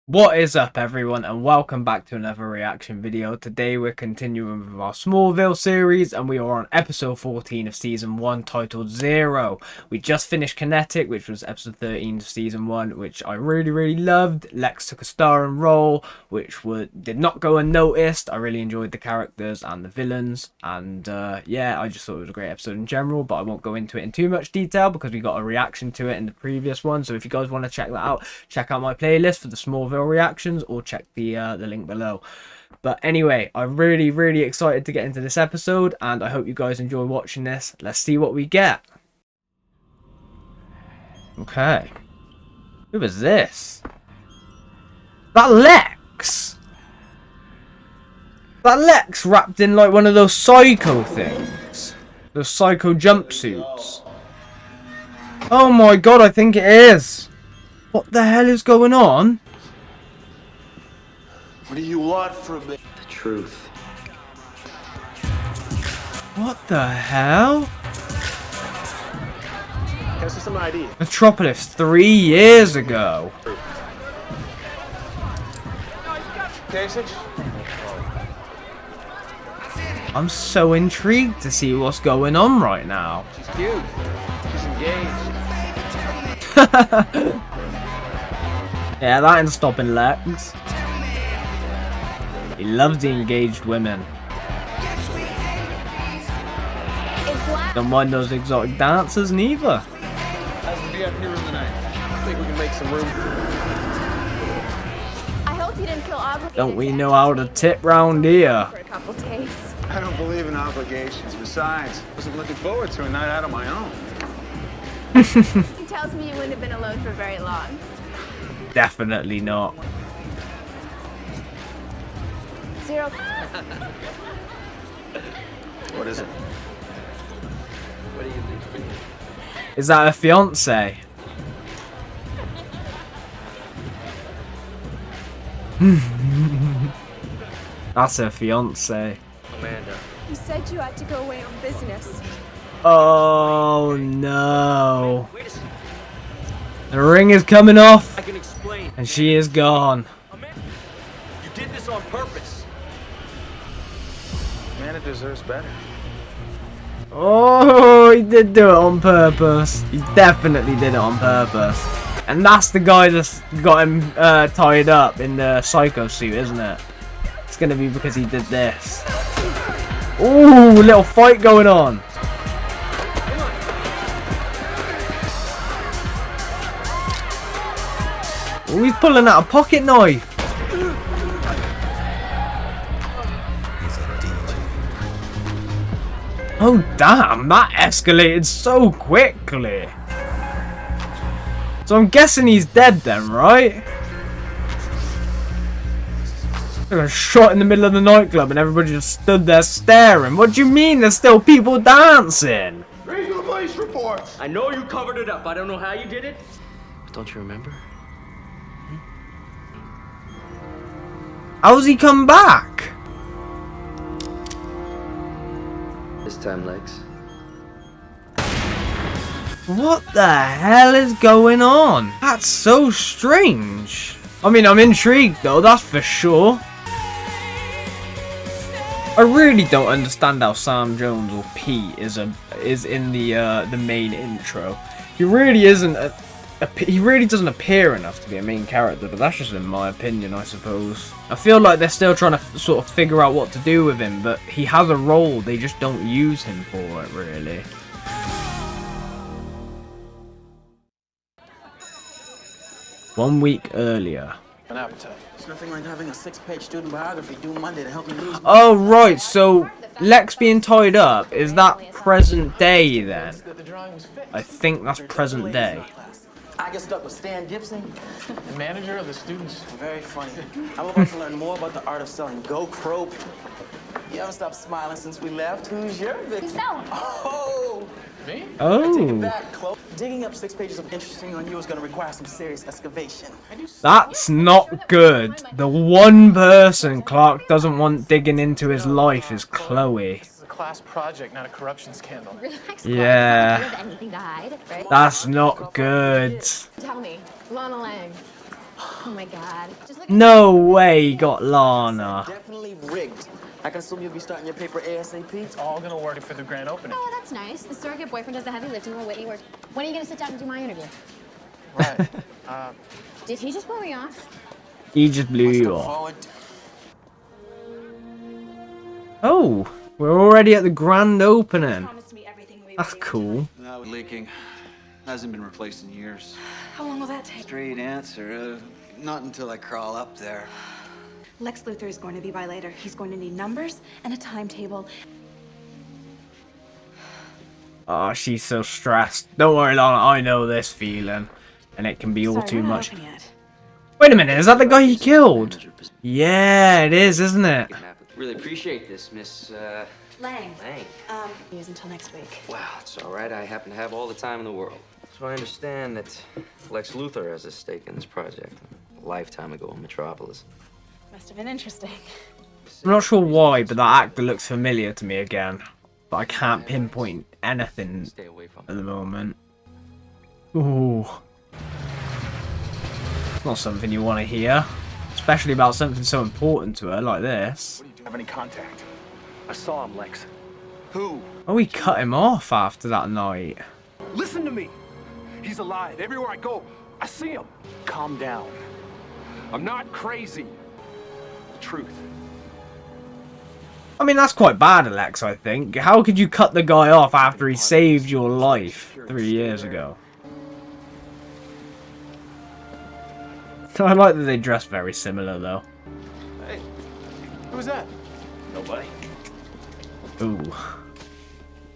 What is up, everyone, and welcome back to another reaction video. Today we're continuing with our Smallville series, and we are on episode 14 of season 1, titled Zero. We just finished Kinetic, which was episode 13 of season 1, which I really loved. Lex took a starring role, which did not go unnoticed. I really enjoyed the characters and the villains, and yeah, I just thought it was a great episode in general, but I won't go into it in too much detail because we got a reaction to it in the previous one. So if you guys want to check that out, check out my playlist for the Smallville reactions, or check the link below. But anyway, I'm really excited to get into this episode, and I hope you guys enjoy watching this. Let's see what we get. Okay, who is this? That Lex wrapped in like one of those psycho things, those psycho jumpsuits. Oh my god, I think it is. What the hell is going on? What do you want from me? The truth. What the hell? Can I see some ID? Metropolis 3 years ago. I'm so intrigued to see what's going on right now. She's cute. She's engaged. Yeah, that ain't stopping Lex. He loves the engaged women. Don't mind those exotic dancers neither. How's the VIP room tonight? I think we can make some room. I hope you didn't feel obligated. Don't we know how to tip round here? For a couple days. I don't believe in obligations. Besides, I wasn't looking forward to a night out on my own. He tells me you wouldn't have been alone for very long. Definitely not. Zero. What is it? What do you think? Is that a fiance? That's her fiance. Amanda. You said you had to go away on business. Oh no. The ring is coming off, I can explain. and she is gone. Amanda, you did this on purpose. Amanda deserves better. Oh, he did do it on purpose. He definitely did it on purpose. And that's the guy that's got him tied up in the psycho suit, isn't it? It's gonna be because he did this. Ooh, little fight going on. Oh, he's pulling out a pocket knife. Oh damn, that escalated so quickly. So I'm guessing he's dead then, right? They got shot in the middle of the nightclub and everybody just stood there staring. What do you mean there's still people dancing? Read the police reports. I know you covered it up. I don't know how you did it. But don't you remember? How's he come back? This time, Lex. What the hell is going on? That's so strange. I mean, I'm intrigued though, that's for sure. I really don't understand how Sam Jones, or Pete, is in the main intro. He really isn't he really doesn't appear enough to be a main character, but that's just in my opinion, I suppose. I feel like they're still trying to sort of figure out what to do with him, but he has a role, they just don't use him for it, really. One week earlier. An appetite. It's nothing like having a 6-page student biography due Monday to help me lose. Oh, right, so Lex being tied up, is that present day then? I think that's present day. I get stuck with Stan Gibson. The manager of the students. Very funny. I'm about to learn more about the art of selling Go Crope. You haven't stopped smiling since we left. Who's your victim? Oh! Me? Take it Oh, back, Chloe. Digging up 6 pages of interesting on you is going to require some serious excavation. that's not good. The one person Clark doesn't want digging into his life is Chloe. This is a class project, not a corruption scandal. Relax. Yeah. Clark. Anything to hide, right? That's not good. Tell me, Lana Lang. Oh my god. Just look No way he got Lana. Definitely rigged. I can assume you'll be starting your paper ASAP. It's all gonna work for the grand opening. Oh, that's nice. The surrogate boyfriend does the heavy lifting while Whitney works. When are you gonna sit down and do my interview? Right. Did he just blow me off? He just blew you off. Forward. Oh, we're already at the grand opening. Promised me everything we That's cool. That was leaking. Hasn't been replaced in years. How long will that take? Straight answer. Not until I crawl up there. Lex Luthor is going to be by later. He's going to need numbers and a timetable. Oh, she's so stressed. Don't worry, Lana, I know this feeling. And it can be all Sorry, too we're not much. open yet. Wait a minute, is that the guy he killed? Yeah, it is, isn't it? Really appreciate this, Miss Lang. Lang. News until next week. Wow, it's all right. I happen to have all the time in the world. So I understand that Lex Luthor has a stake in this project. A lifetime ago in Metropolis. Must have been interesting. I'm not sure why, but that actor looks familiar to me again. But I can't pinpoint anything Stay away from at the moment. Ooh. It's not something you want to hear. Especially about something so important to her like this. Do you have any contact? I saw him, Lex. Who? Oh, he cut him off after that night. Listen to me. He's alive. Everywhere I go, I see him. Calm down. I'm not crazy. The truth. I mean, that's quite bad, Alex, I think. How could you cut the guy off after he saved your life 3 years ago? I like that they dress very similar, though. Hey, who was that? Nobody. Ooh.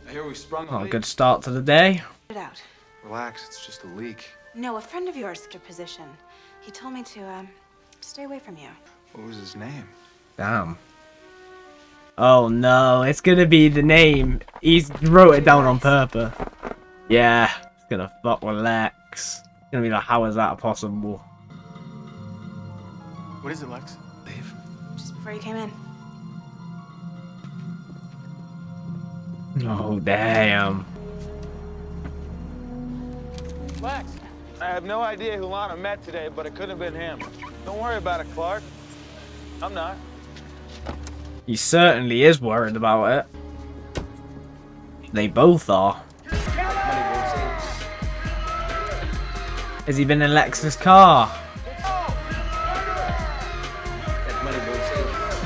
I hear we sprung a Not a leak. good start to the day. Get it out. Relax, it's just a leak. No, a friend of yours took a position. He told me to, stay away from you. What was his name? Damn. Oh no, it's gonna be the name. He's wrote it down on purpose. Yeah, it's gonna fuck with Lex. It's gonna be like, how is that possible? What is it, Lex? Leave. Just before you came in. Oh damn. Lex! I have no idea who Lana met today, but it could have been him. Don't worry about it, Clark. I'm not. He certainly is worried about it. They both are. Has he been in Lex's car?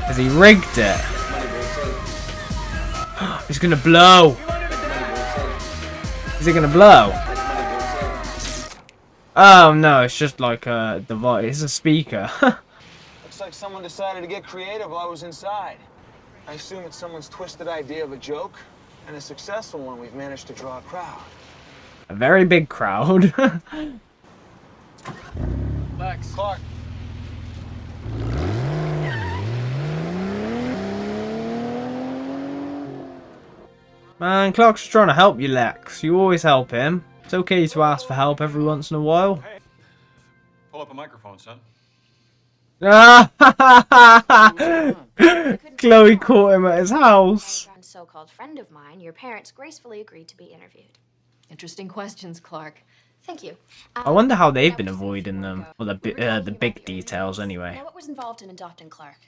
Has he rigged it? He's gonna blow. Is it gonna blow? Oh no, it's just like a device. It's a speaker. Looks like someone decided to get creative while I was inside. I assume it's someone's twisted idea of a joke, and a successful one. We've managed to draw a crowd. A very big crowd. Lex. Clark. Man, Clark's just trying to help you, Lex. You always help him. It's okay to ask for help every once in a while. Pull up a microphone, son. Chloe caught him at his house. So-called friend of mine, your parents gracefully agreed to be interviewed. Interesting questions, Clark. Thank you. I wonder how they've been avoiding them. Well, the big details, anyway. Now, what was involved in adopting Clark?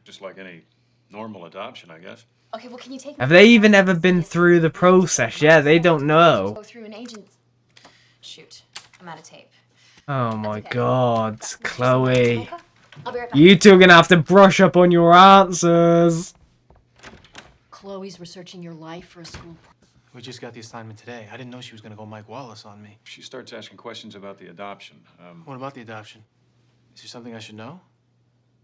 Just like any normal adoption, I guess. Okay, well, can you take? Have they even ever been through the process? Yeah, they don't know. Go through an agent. Shoot, I'm out of tape. Oh my god, Chloe. I'll be right back. You two are gonna have to brush up on your answers. Chloe's researching your life for a school project. We just got the assignment today. I didn't know she was gonna go Mike Wallace on me. She starts asking questions about the adoption. What about the adoption? Is there something I should know?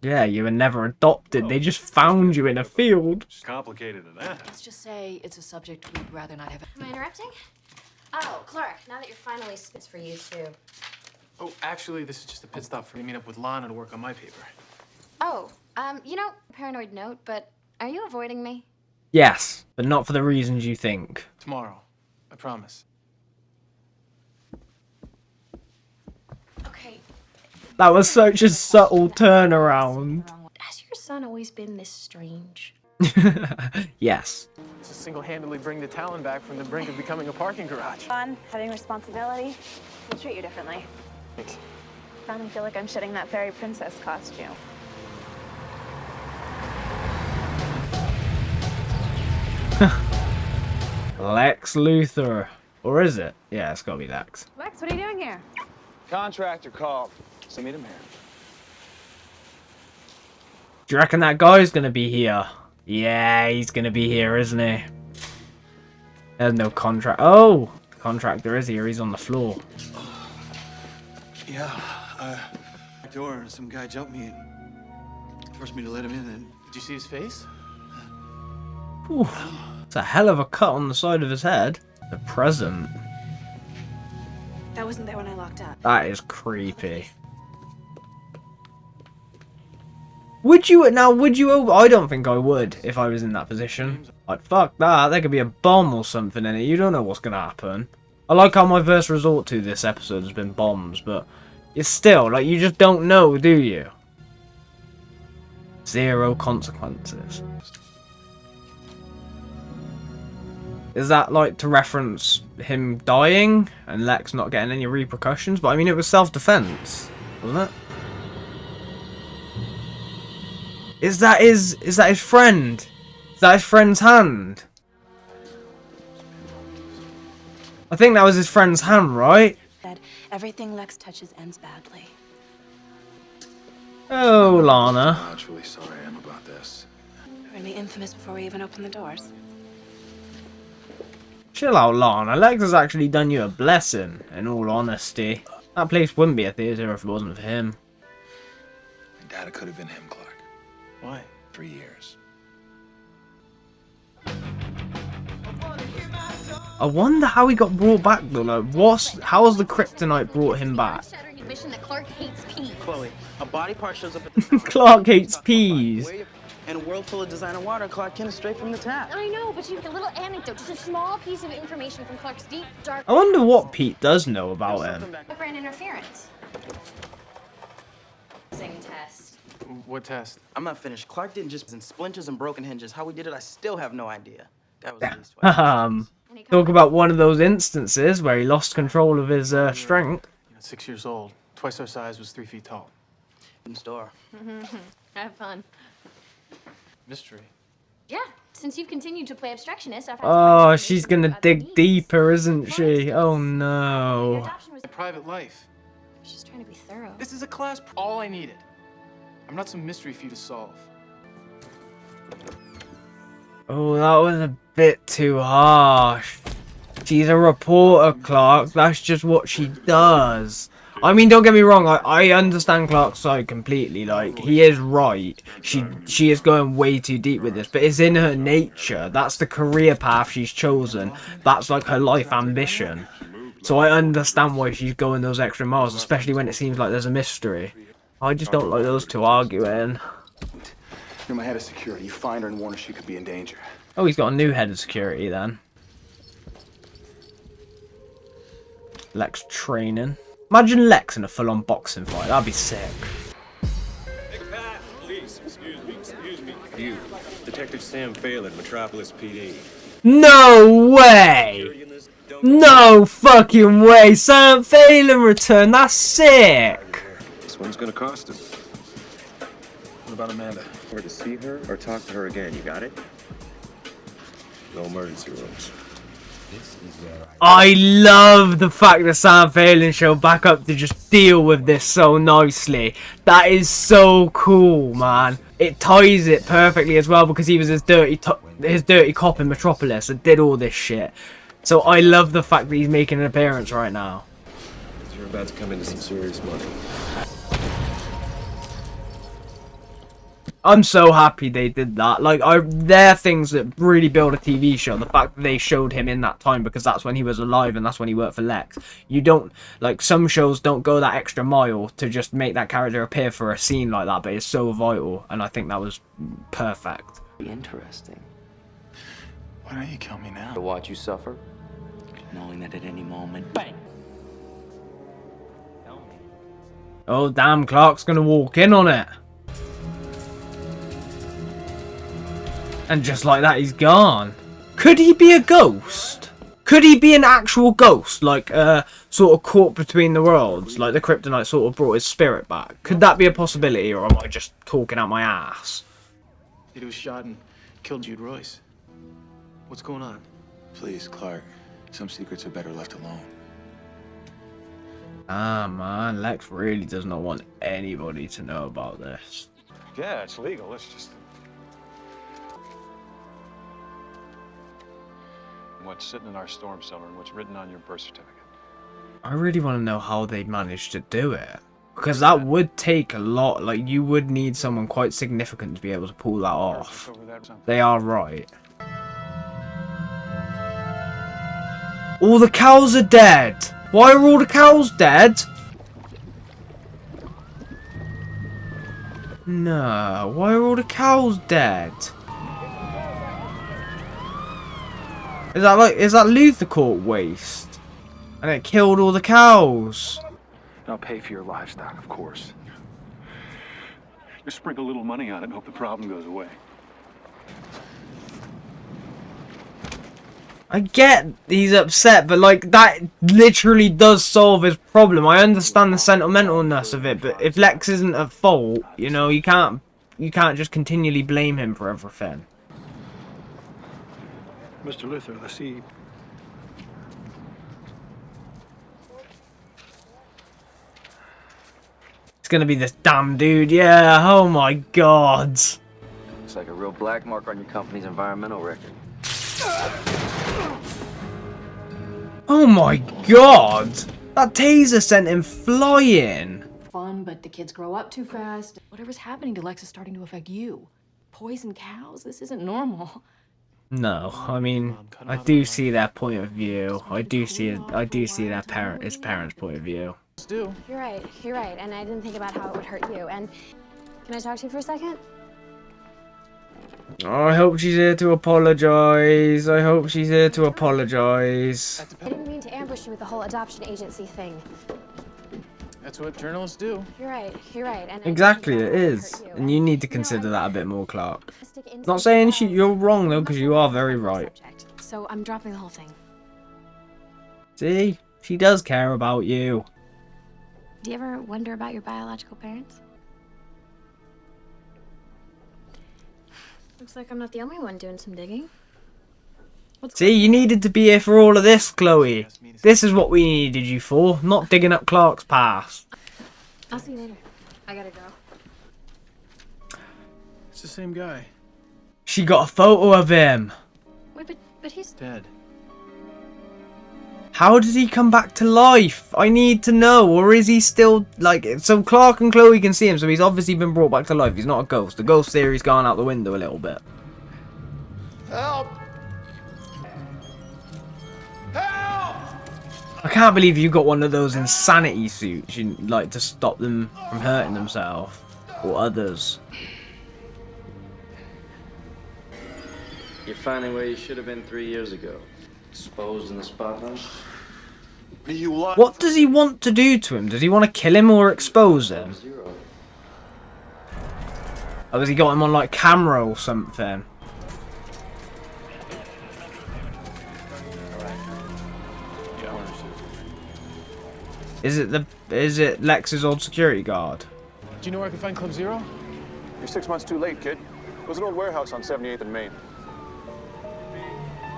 Yeah, you were never adopted. They just found you in a field. It's complicated than that. Let's just say it's a subject we'd rather not have. Am I interrupting? Oh, Clark, now that you're finally it's for you too. Oh, actually, this is just a pit stop for me to meet up with Lana to work on my paper. Oh, you know, paranoid note, but are you avoiding me? Yes, but not for the reasons you think. Tomorrow. I promise. Okay. That was such a subtle turnaround. Has your son always been this strange? Yes. To single-handedly bring the Talon back from the brink of becoming a parking garage. Fun, having responsibility. We'll treat you differently. Thanks. finally feel like I'm shedding that fairy princess costume. Lex Luthor. Or is it? Yeah, it's gotta be Lex. Lex, what are you doing here? Contractor called. So meet him here. Do you reckon that guy's gonna be here? Yeah, he's gonna be here, isn't he? There's no contract. Oh! The contractor is here. He's on the floor. Yeah, door, some guy jumped me and forced me to let him in. And Did you see his face? Ooh, it's a hell of a cut on the side of his head. The present. That wasn't there when I locked up. That is creepy. Would you I don't think I would if I was in that position. Like, fuck that, there could be a bomb or something in it, you don't know what's gonna happen. I like how my first resort to this episode has been bombs, but it's still, like, you just don't know, do you? Zero consequences. Is that, like, to reference him dying and Lex not getting any repercussions? But I mean, it was self-defense, wasn't it? Is that his friend? Is that his friend's hand? I think that was his friend's hand, right? Said everything Lex touches ends badly. Oh, Lana. How truly sorry I am about this. We're gonna be infamous before we even open the doors. Chill out, Lana. Lex has actually done you a blessing, in all honesty. That place wouldn't be a theatre if it wasn't for him. My dad could have been him, Clark. Why? 3 years. I wonder how he got brought back, though. Like, how's the kryptonite brought him back? Admission that Clark hates peas. Chloe, a body part shows up at the Clark hates peas. In a world full of designer water, Clark Kent is straight from the tap. I know, but you a little anecdote, just a small piece of information from Clark's deep, dark... I wonder what Pete does know about him. Brand interference. Test. What test? I'm not finished. Clark didn't just in splinters and broken hinges. How we did it, I still have no idea. That was at least 20 Talk about one of those instances where he lost control of his strength. 6 years old. Twice our size, was 3 feet tall. in store. Have fun. Mystery. Yeah, since you've continued to play obstructionist after... Oh, she's gonna dig deeper, isn't she? Oh no. Private life. I was just trying to be thorough. This is a class. All I needed. I'm not some mystery for you to solve. Oh, that was a bit too harsh. She's a reporter, Clark. That's just what she does. I mean, don't get me wrong. I understand Clark's side completely. Like, he is right. She is going way too deep with this. But it's in her nature. That's the career path she's chosen. That's like her life ambition. So I understand why she's going those extra miles, especially when it seems like there's a mystery. I just don't like those two arguing. You're my head of security. You find her and warn her she could be in danger. Oh, he's got a new head of security then. Lex training. Imagine Lex in a full-on boxing fight. That'd be sick. Hey, Pat, please, excuse me. You, Detective Sam Phelan, Metropolis PD. No way! No fucking way! Sam Phelan return. That's sick. This one's gonna cost him. What about Amanda? Or to see her or talk to her again, you got it? No emergency rooms. I love the fact that Sam Phelan showed back up to just deal with this so nicely. That is so cool, man. It ties it perfectly as well because he was his dirty cop in Metropolis that did all this shit. So I love the fact that he's making an appearance right now. You're about to come into some serious money. I'm so happy they did that. Like, they're things that really build a TV show. The fact that they showed him in that time because that's when he was alive and that's when he worked for Lex. You don't, like, some shows don't go that extra mile to just make that character appear for a scene like that, but it's so vital, and I think that was perfect. Interesting. Why don't you kill me now? To watch you suffer, knowing that at any moment, bang! Oh, damn, Clark's gonna walk in on it. And just like that, he's gone. Could he be a ghost? Could he be an actual ghost, like sort of caught between the worlds, like the kryptonite sort of brought his spirit back? Could that be a possibility, or am I just talking out my ass? He was shot and killed Jude Royce. What's going on? Please, Clark. Some secrets are better left alone. Ah, man, Lex really does not want anybody to know about this. Yeah, it's legal. It's just what's sitting in our storm cellar and what's written on your birth certificate. I really want to know how they managed to do it. Because that would take a lot. Like, you would need someone quite significant to be able to pull that off. They are right. All the cows are dead. Why are all the cows dead? No, why are all the cows dead? Is that Luther Court waste? And it killed all the cows. I'll pay for your livestock, of course. Just sprinkle a little money on it and hope the problem goes away. I get he's upset, but like that literally does solve his problem. I understand the sentimentalness of it, but if Lex isn't at fault, you know, you can't just continually blame him for everything. Mr. Luther, let's see. It's gonna be this damn dude, yeah. Oh my god. It's like a real black mark on your company's environmental record. Oh my god! That taser sent him flying! Fun, but the kids grow up too fast. Whatever's happening to Lex is starting to affect you. Poison cows? This isn't normal. No, I mean, I do see their point of view. I do see his parents' point of view. You're right, and I didn't think about how it would hurt you. And can I talk to you for a second? Oh, I hope she's here to apologize. I hope she's here to apologize. I didn't mean to ambush you with the whole adoption agency thing. That's what journalists do. You're right. And Exactly, it is. And you need to consider that a bit more, Clark. Not saying you're wrong, though, because you are very right. So I'm dropping the whole thing. See? She does care about you. Do you ever wonder about your biological parents? Looks like I'm not the only one doing some digging. See, you needed to be here for all of this, Chloe. This is what we needed you for, not digging up Clark's past. I'll see you later. I gotta go. It's the same guy. She got a photo of him. Wait, but he's Dead. How did he come back to life? I need to know. Or is he still, like... So Clark and Chloe can see him, so he's obviously been brought back to life. He's not a ghost. The ghost theory's gone out the window a little bit. Help! Help! I can't believe you got one of those insanity suits, like, to stop them from hurting themselves. Or others. You're finding where you should have been 3 years ago. Exposed in the spotlight. What does he want to do to him? Does he want to kill him or expose him? Or has he got him on like camera or something? Is it Lex's old security guard? Do you know where I can find Club Zero? You're 6 months too late, kid. It was an old warehouse on 78th and Main.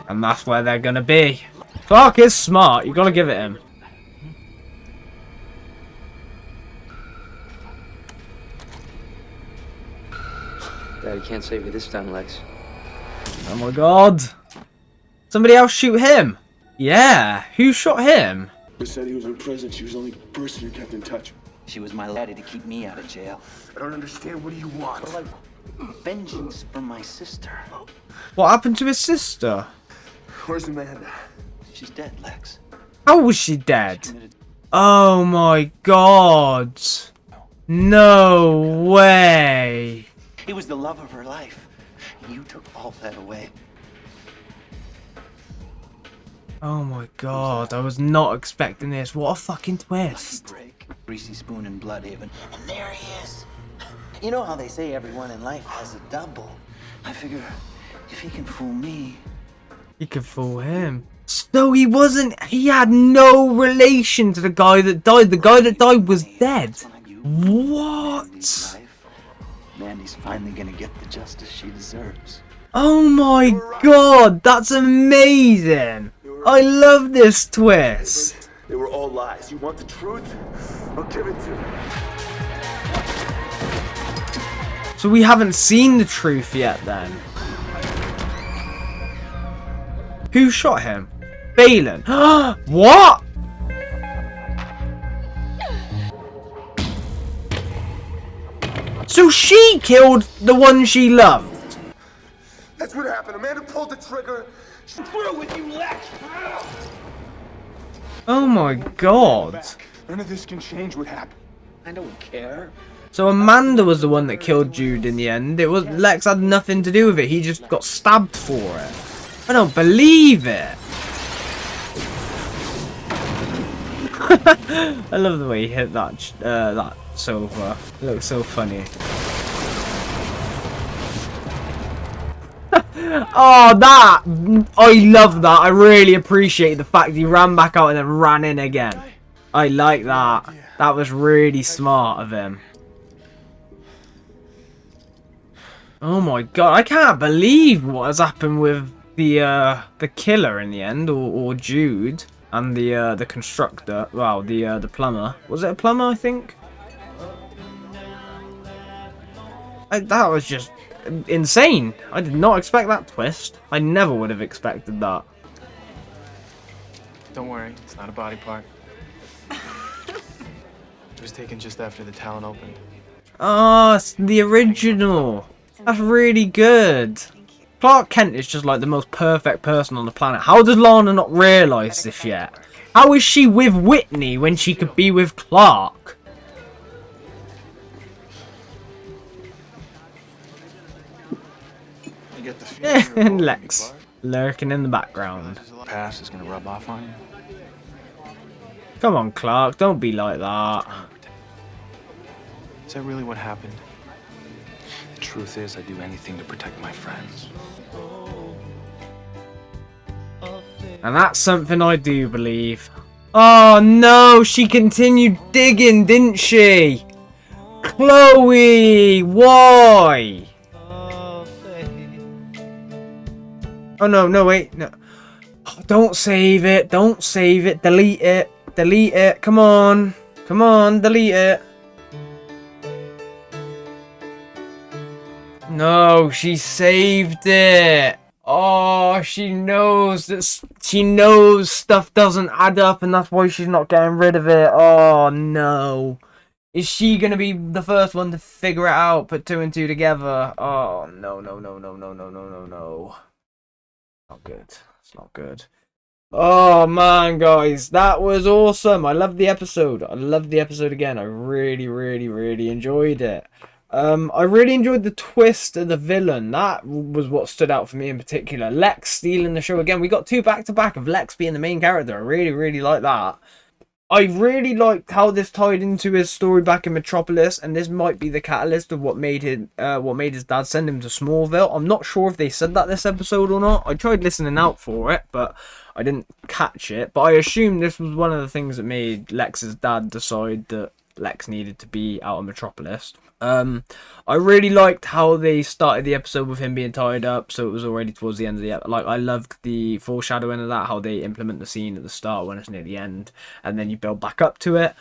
And that's where they're gonna be. Clark is smart, you gotta give it him. Daddy can't save you this time, Lex. Oh my god. Somebody else shoot him. Yeah, who shot him? They said he was in prison. She was the only person who kept in touch. She was my laddie to keep me out of jail. I don't understand. What do you want? Well, vengeance from my sister. What happened to his sister? Where's Amanda? She's dead, Lex. How was she dead? Oh my god. No way. He was the love of her life. You took all that away. Oh my god, I was not expecting this. What a fucking twist. Break, greasy spoon in Bloodhaven, and there he is. You know how they say everyone in life has a double. I figure if he can fool me, He could fool him. No, he wasn't. He had no relation to the guy that died. The guy that died was dead. What? Mandy's finally gonna get the justice she deserves. Oh my god, that's amazing. I love this twist. They were all lies. You want the truth? I'll give it to you. So we haven't seen the truth yet then. Who shot him? Balin. What? So she killed the one she loved. That's what happened. Amanda pulled the trigger. She threw with you, Lex. Oh my god. None of this can change what happened. I don't care. So Amanda was the one that killed Jude in the end. It was Lex had nothing to do with it. He just got stabbed for it. I don't believe it. I love the way he hit that sofa. It looks so funny. Oh, that! I love that. I really appreciate the fact he ran back out and then ran in again. I like that. That was really smart of him. Oh my god, I can't believe what has happened with the killer in the end, or Jude, and the constructor. Well, the plumber. Was it a plumber? I think. That was just insane. I did not expect that twist. I never would have expected that. Don't worry, it's not a body part. It was taken just after the talent opened. Oh, it's the original. That's really good. Clark Kent is just like the most perfect person on the planet. How does Lana not realise this yet? How is she with Whitney when she could be with Clark? And Lex lurking in the background. Past is gonna rub off on you. Come on, Clark, don't be like that. Is that really what happened? The truth is, I do anything to protect my friends. And that's something I do believe. Oh no, she continued digging, didn't she? Chloe, why? Oh no, no, wait, no. Oh, don't save it, don't save it, delete it, delete it, come on, delete it. No, she saved it. Oh, she knows that stuff doesn't add up and that's why she's not getting rid of it. Oh no. Is she gonna be the first one to figure it out, put two and two together? Oh no, no, no, no, no, no, no, no, no. Not good. It's not good. Oh man, guys, that was awesome. I loved the episode. I loved the episode again. I really, really, really enjoyed it. I really enjoyed the twist of the villain. That was what stood out for me in particular. Lex stealing the show again. We got two back-to-back of Lex being the main character. I really, really like that. I really liked how this tied into his story back in Metropolis, and this might be the catalyst of what made his dad send him to Smallville. I'm not sure if they said that this episode or not. I tried listening out for it, but I didn't catch it. But I assume this was one of the things that made Lex's dad decide that Lex needed to be out of Metropolis. I really liked how they started the episode with him being tied up, so it was already towards the end of the episode. Like, I loved the foreshadowing of that, how they implement the scene at the start when it's near the end, and then you build back up to it.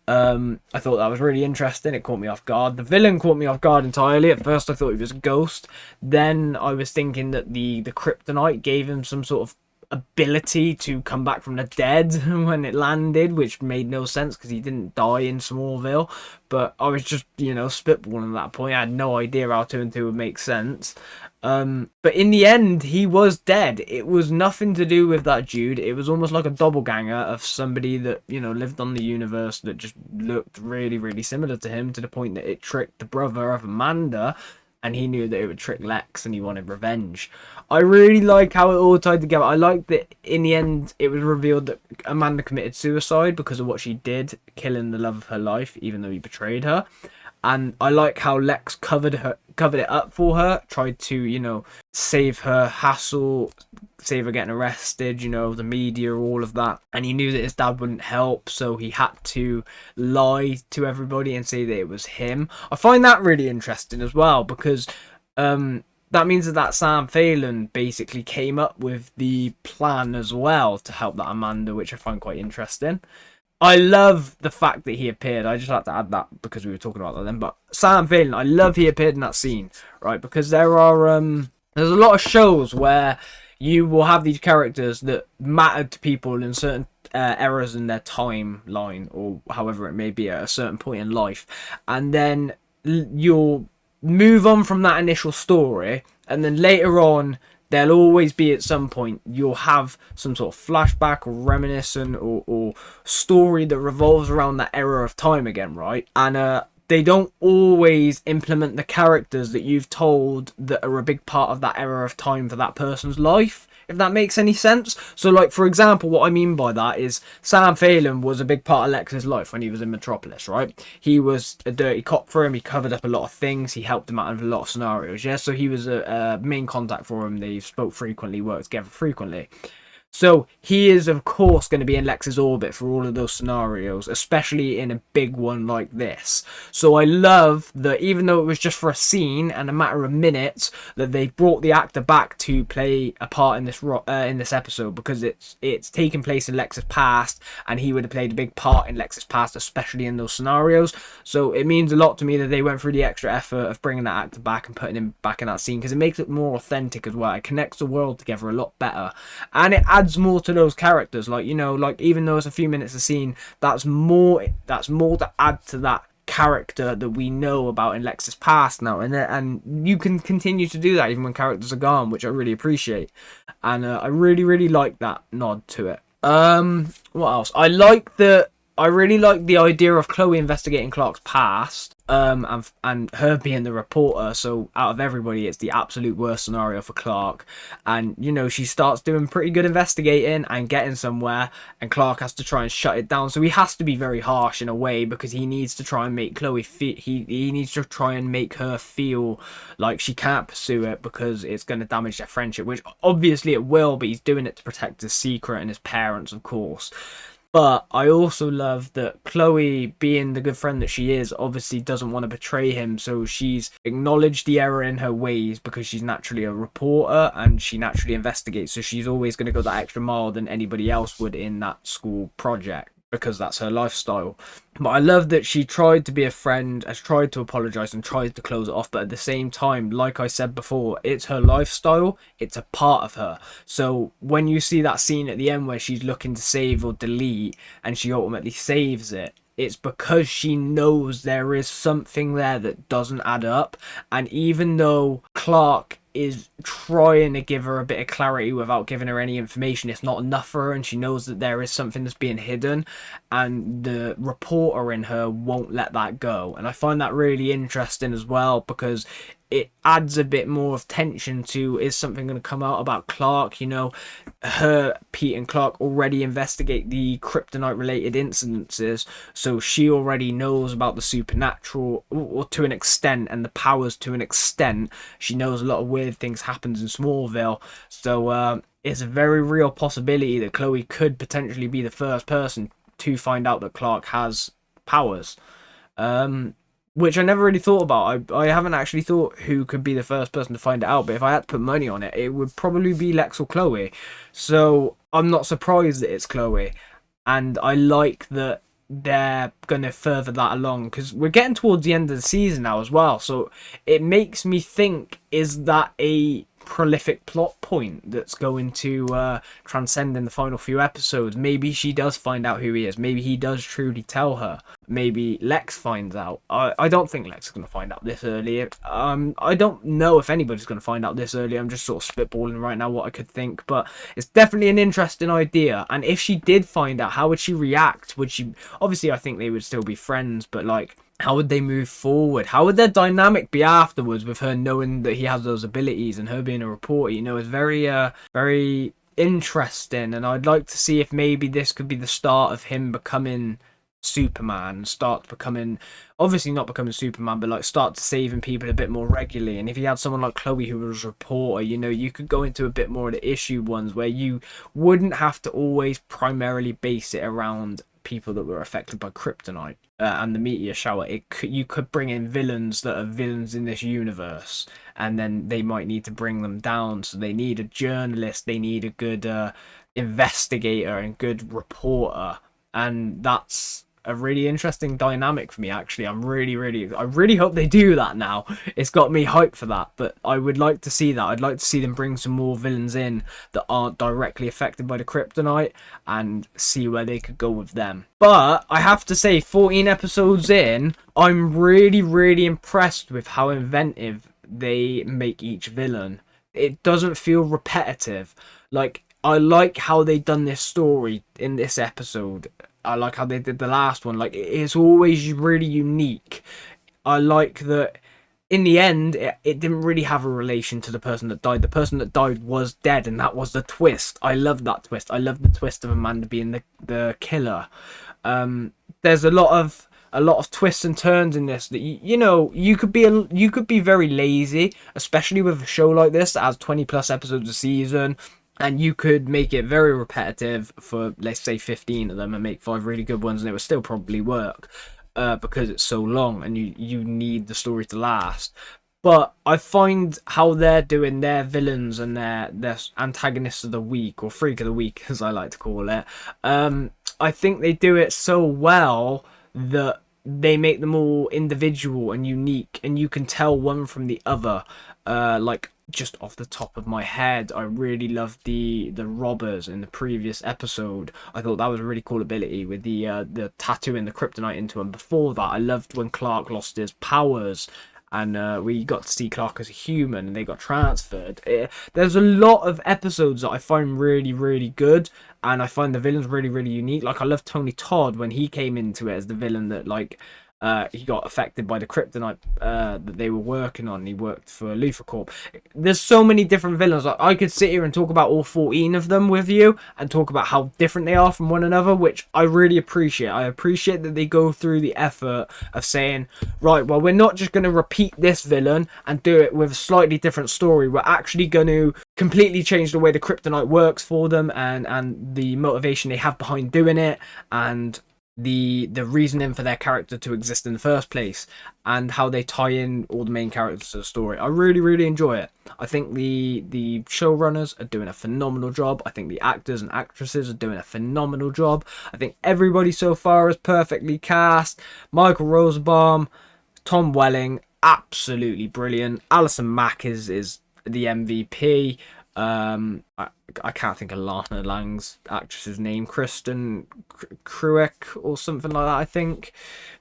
I thought that was really interesting. It caught me off guard. The villain caught me off guard entirely. At first I thought he was a ghost. Then I was thinking that the kryptonite gave him some sort of ability to come back from the dead when it landed, which made no sense because he didn't die in Smallville. But I was just, spitballing at that point. I had no idea how 2 and 2 would make sense. But in the end, he was dead. It was nothing to do with that Jude. It was almost like a doppelganger of somebody that, lived on the universe that just looked really, really similar to him, to the point that it tricked the brother of Amanda, and he knew that it would trick Lex and he wanted revenge. I really like how it all tied together. I like that in the end it was revealed that Amanda committed suicide because of what she did, killing the love of her life, even though he betrayed her. And I like how Lex covered covered it up for her, tried to, you know, save her hassle, save her getting arrested, you know, the media, all of that. And he knew that his dad wouldn't help, so he had to lie to everybody and say that it was him. I find that really interesting as well, because that means that Sam Phelan basically came up with the plan as well to help that Amanda, which I find quite interesting. I love the fact that he appeared. I just had to add that because we were talking about that then. But Sam Phelan, I love he appeared in that scene, right? Because there are there's a lot of shows where you will have these characters that matter to people in certain eras in their timeline, or however it may be at a certain point in life, and then you'll move on from that initial story, and then later on there'll always be, at some point, you'll have some sort of flashback or reminiscent or story that revolves around that era of time again, right? And they don't always implement the characters that you've told that are a big part of that era of time for that person's life, if that makes any sense. So, like, for example, what I mean by that is Sam Phelan was a big part of Lex's life when he was in Metropolis, right? He was a dirty cop for him. He covered up a lot of things. He helped him out of a lot of scenarios, yeah? So he was a main contact for him. They spoke frequently, worked together frequently. So he is, of course, going to be in Lex's orbit for all of those scenarios, especially in a big one like this. So I love that, even though it was just for a scene and a matter of minutes, that they brought the actor back to play a part in this episode, because it's taking place in Lex's past, and he would have played a big part in Lex's past, especially in those scenarios. So it means a lot to me that they went through the extra effort of bringing that actor back and putting him back in that scene, because it makes it more authentic as well. It connects the world together a lot better, and it adds more to those characters. Like, you know, like, even though it's a few minutes of scene, that's more to add to that character that we know about in Lex's past now, and you can continue to do that even when characters are gone, which I really appreciate. And I really like that nod to it. What else? I really like the idea of Chloe investigating Clark's past, and her being the reporter. So out of everybody, it's the absolute worst scenario for Clark. And, you know, she starts doing pretty good investigating and getting somewhere, and Clark has to try and shut it down. So he has to be very harsh in a way, because he needs to try and make Chloe he needs to try and make her feel like she can't pursue it, because it's going to damage their friendship, which obviously it will, but he's doing it to protect his secret and his parents, of course. But I also love that Chloe, being the good friend that she is, obviously doesn't want to betray him. So she's acknowledged the error in her ways, because she's naturally a reporter and she naturally investigates. So she's always going to go that extra mile than anybody else would in that school project, because that's her lifestyle. But I love that she tried to be a friend, has tried to apologise and tried to close it off, but at the same time, like I said before, it's her lifestyle, it's a part of her. So when you see that scene at the end where she's looking to save or delete and she ultimately saves it, it's because she knows there is something there that doesn't add up. And even though Clark is trying to give her a bit of clarity without giving her any information, it's not enough for her, and she knows that there is something that's being hidden, and the reporter in her won't let that go. And I find that really interesting as well, because it adds a bit more of tension to, is something going to come out about Clark? You know, Pete and Clark already investigate the kryptonite related incidences, so she already knows about the supernatural, or to an extent, and the powers to an extent. She knows a lot of weird things happens in Smallville, so it's a very real possibility that Chloe could potentially be the first person to find out that Clark has powers. Which I never really thought about. I haven't actually thought who could be the first person to find it out, but if I had to put money on it, it would probably be Lex or Chloe. So I'm not surprised that it's Chloe. And I like that they're going to further that along, because we're getting towards the end of the season now as well. So it makes me think, is that a prolific plot point that's going to transcend in the final few episodes? Maybe she does find out who he is. Maybe he does truly tell her. Maybe Lex finds out. I don't think Lex is going to find out this early. I don't know if anybody's going to find out this early. I'm just sort of spitballing right now what I could think, but it's definitely an interesting idea. And if she did find out, how would she react? Would she, obviously I think they would still be friends, but like, how would they move forward? How would their dynamic be afterwards, with her knowing that he has those abilities and her being a reporter? You know, it's very interesting, and I'd like to see if maybe this could be the start of him becoming Superman, start becoming, obviously not becoming Superman, but like start saving people a bit more regularly. And if you had someone like Chloe who was a reporter, you know, you could go into a bit more of the issue ones where you wouldn't have to always primarily base it around people that were affected by kryptonite and the meteor shower. You could bring in villains that are villains in this universe, and then they might need to bring them down. So they need a journalist, they need a good investigator and good reporter, and that's a really interesting dynamic for me, actually. I really hope they do that now. It's got me hyped for that, but I would like to see that. I'd like to see them bring some more villains in that aren't directly affected by the kryptonite and see where they could go with them. But I have to say, 14 episodes in, I'm really impressed with how inventive they make each villain. It doesn't feel repetitive. Like, I like how they done this story in this episode. I like how they did the last one. Like, it's always really unique. I like that in the end, it didn't really have a relation to the person that died. The person that died was dead, and that was the twist. I love that twist. I love the twist of Amanda being the killer. There's a lot of twists and turns in this that you know, you could be very lazy, especially with a show like this that has 20 plus episodes a season. And you could make it very repetitive for, let's say, 15 of them and make 5 really good ones, and it would still probably work because it's so long and you need the story to last. But I find how they're doing their villains and their antagonists of the week, or freak of the week as I like to call it, I think they do it so well that they make them all individual and unique, and you can tell one from the other. Like, just off the top of my head, I really loved the robbers in the previous episode. I thought that was a really cool ability with the tattooing the kryptonite into him. Before that, I loved when Clark lost his powers and we got to see Clark as a human and they got transferred. There's a lot of episodes that I find really good, and I find the villains really unique. Like, I love Tony Todd when he came into it as the villain that, like, he got affected by the kryptonite that they were working on. He worked for Luthor Corp. There's so many different villains. Like, I could sit here and talk about all 14 of them with you and talk about how different they are from one another, which I really appreciate. I appreciate that they go through the effort of saying, right, well, we're not just going to repeat this villain and do it with a slightly different story. We're actually going to completely change the way the kryptonite works for them and the motivation they have behind doing it, and the reasoning for their character to exist in the first place, and how they tie in all the main characters to the story. I really enjoy it. I think the showrunners are doing a phenomenal job. I think the actors and actresses are doing a phenomenal job. I think everybody so far is perfectly cast. Michael Rosenbaum, Tom Welling, absolutely brilliant. Alison Mack is the MVP. I can't think of Lana Lang's actress's name, Kristen Kruick or something like that, I think.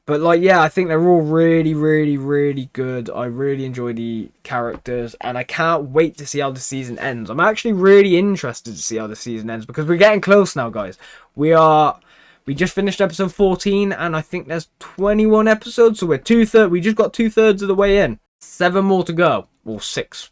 But, like, yeah, I think they're all really good. I really enjoy the characters, and I can't wait to see how the season ends. I'm actually really interested to see how the season ends, because we're getting close now, guys. We just finished episode 14, and I think there's 21 episodes, so we just got 2/3 of the way in. 7 more to go, or 6.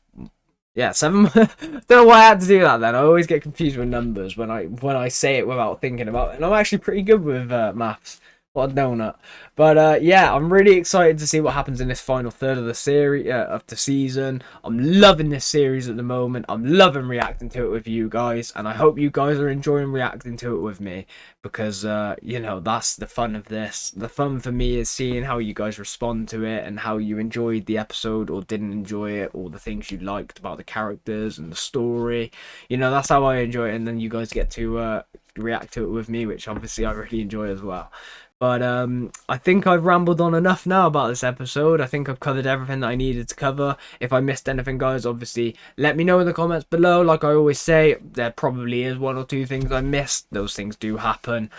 Yeah, 7. Don't know why I had to do that then. I always get confused with numbers when I say it without thinking about it. And I'm actually pretty good with maths. What a donut. But yeah, I'm really excited to see what happens in this final third of the series, of the season. I'm loving this series at the moment. I'm loving reacting to it with you guys, and I hope you guys are enjoying reacting to it with me, because you know, that's the fun of this. The fun for me is seeing how you guys respond to it and how you enjoyed the episode or didn't enjoy it, or the things you liked about the characters and the story. You know, that's how I enjoy it, and then you guys get to react to it with me, which obviously I really enjoy as well. But I think I've rambled on enough now about this episode. I think I've covered everything that I needed to cover. If I missed anything, guys, obviously let me know in the comments below. Like I always say, there probably is 1 or 2 things I missed. Those things do happen.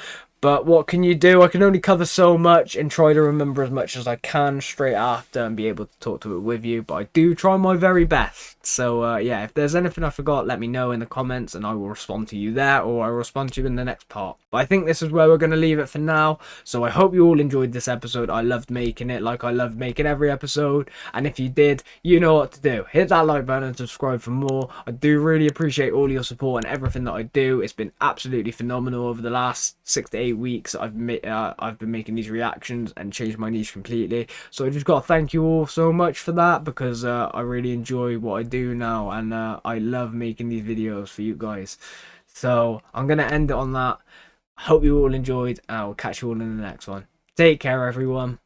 But what can you do? I can only cover so much and try to remember as much as I can straight after and be able to talk to it with you. But I do try my very best. So yeah, if there's anything I forgot, let me know in the comments and I will respond to you there, or I'll respond to you in the next part. But I think this is where we're going to leave it for now. So I hope you all enjoyed this episode. I loved making it, like I love making every episode. And if you did, you know what to do. Hit that like button and subscribe for more. I do really appreciate all your support and everything that I do. It's been absolutely phenomenal over the last 6 to 8 8 weeks I've been making these reactions and changed my niche completely. So I just got to thank you all so much for that, because I really enjoy what I do now, and I love making these videos for you guys. So I'm gonna end it on that. Hope you all enjoyed, and I will catch you all in the next one. Take care, everyone.